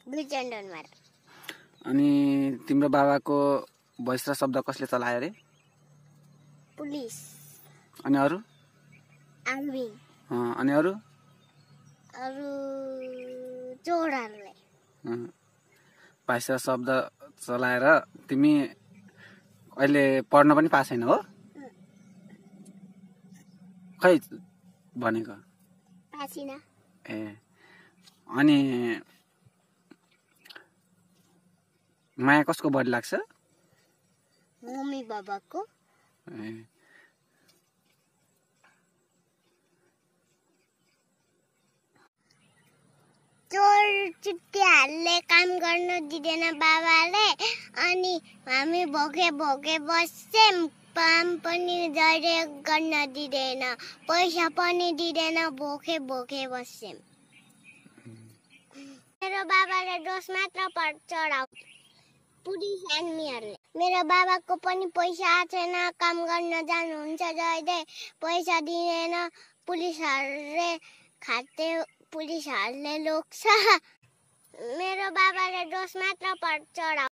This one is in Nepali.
बिचण्डनमार। अनि तिम्रो बाबाको भैसरा शब्द कसले चलायो रे? पुलिस। अनि अरु? आर्मी। अनि अरु? अरु चोरहरुले। भैसरा शब्द चलाएर तिमी अहिले पढ्न पनि पाएको छैन हो? खै भनेको? पासिन। ए अनि माया कसको बढी लाग्छ? मम्मी बाबाको। चोर चुट्टीहरूले काम गर्न दिँदैन बाबाले, अनि हामी भोके भोके बस्छौँ। काम पनि जहिले गर्न दिँदैन, पैसा पनि दिँदैन, भोके भोके बस्छौँ। मेरो बाबाले दोष मात्र चढाउ पुलिस आर्मीहरूले। मेरो बाबाको पनि पैसा छैन, काम गर्न जानुहुन्छ जहिले पैसा दिँदैन, पुलिसहरूले खाते पुलिसहरूले लोग्छ। मेरो बाबाले दोष मात्र चढाउ